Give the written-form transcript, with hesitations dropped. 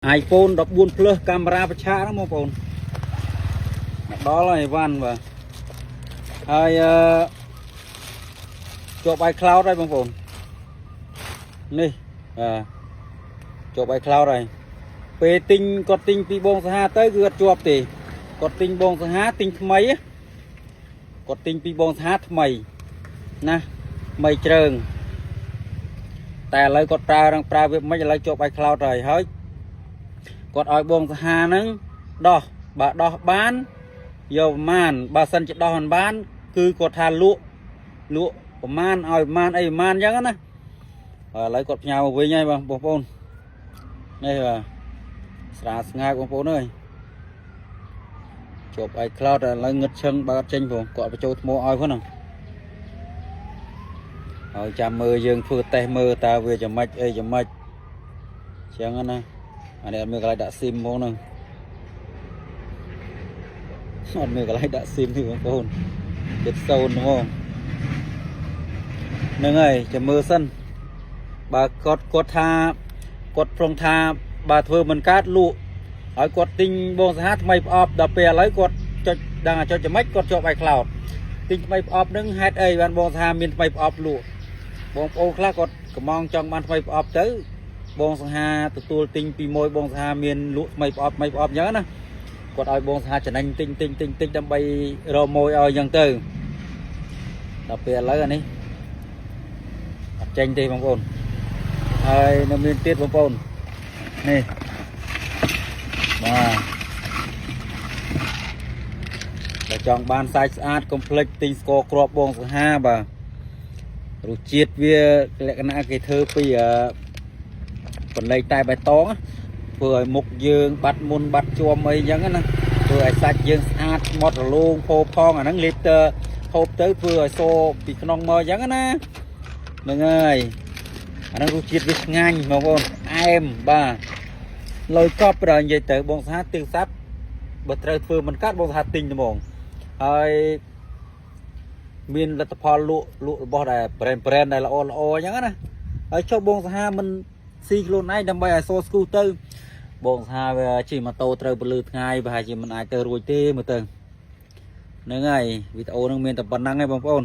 iPhone 14 Plus កាមេរ៉ាប្រឆាហ្នឹងបងប្អូនដល់ហើយវ៉ាន់បាទហើយជាប់ iCloud ហើយបងប្អូននេះជាប់ iCloud ហើយពេលទិញគាត់ទិញពីបងសាហាទៅគឺអត់ជាប់ទេគាត់ទិញបងសាហាទិញថ្មីគាត់ទិញពីបងសាហាថ្មីណាថ្មីជ្រើងតែឥឡូវគាត់ប្រើវាមិនឥឡូវជាប់ iCloud ហើយគាត់ឲ្យបងសាហាហ្នឹងដោះបើដោះបានយកប្រមាណបើសិនជាដោះមិនបានគឺគាត់ថាលក់ប្រមាណឲ្យប្រមាណអីប្រមាណអញ្ចឹងណាឥឡូវគាត់ផ្ញើមកវិញហើយបងប្អូននេះបាទស្រាស្ងាត់បងប្អូនអើយជាប់ iCloud ឥឡូវងឹតឈឹងបើអត់ចេញផងគាត់បញ្ចូលថ្មឲ្យផងហ្នឹងហើយចាំមើលយើងធ្វើតេស្តមើលតើវាចំណុចអីចំណុចអញ្ចឹងណាអានេះអត់មានកន្លែងដាក់ស៊ីមផងហ្នឹងអត់មានកន្លែងដាក់ស៊ីមទេបងប្អូនចិត្តសូនហ្មងហ្នឹងហើយចាំមើលសិនបើគាត់ថាគាត់ប្រុងថាបើធ្វើមិនកើតលក់ឲ្យគាត់ទិញបងសាហាថ្មីប្រអប់ដល់ពេលឥឡូវគាត់ចុចដឹងចុចចំណុចគាត់ជាប់ iCloud ទិញថ្មីប្រអប់ហ្នឹងហេតុអីបានបងសាហាមានថ្មីប្រអប់លក់បងប្អូនខ្លះគាត់កំងចង់បានថ្មីប្រអប់ទៅបងសង្ហាទទួលទិញពីមួយបងសង្ហាមានលក់ថ្មីប្រអប់អញ្ចឹងណាគាត់ឲ្យបងសង្ហាចំណេញទិញដើម្បីរកម៉ួយឲ្យអញ្ចឹងទៅដល់ពេលឥឡូវអានេះអត់ចេញទេបងប្អូនហើយនៅមានទៀតបងប្អូននេះបាទបើចង់បានសាច់ស្អាតកុំភ្លេចទិញស្ករគ្រាប់បងសង្ហាបាទរសជាតិវាលក្ខណៈគេធ្វើពីបន្លែតែបៃតងធ្វើឲ្យមុខយើងបាត់មុនបាត់ជួមអីចឹងណាធ្វើឲ្យសាច់យើងស្អាតម៉ត់រលោងផូរផងអាហ្នឹងលេបទៅហូបទៅធ្វើឲ្យសូពីក្នុងមកចឹងណាហ្នឹងហើយអាហ្នឹងរសជាតិវាឆ្ងាញ់បងប្អូនអែមបាទលុយកប់ប្រហែលនិយាយទៅបងសាទិញសាប់បើត្រូវធ្វើមិនកាត់បងសាទិញហ្មងហើយមានលទ្ធផលលក់របស់ដែល brand ដែលល្អអញ្ចឹងណាហើយចុះបងសាហាមិនស៊ីខ្លួនឯងដើម្បីឲ្យសូស្គូទៅបងសាហាវាជិះម៉ូតូត្រូវពលឺថ្ងៃប្រហែលជាមិនអាចទៅរួចទេមើលទៅហ្នឹងហើយវីដេអូហ្នឹងមានតែប៉ុណ្្នឹងឯងបងប្អូន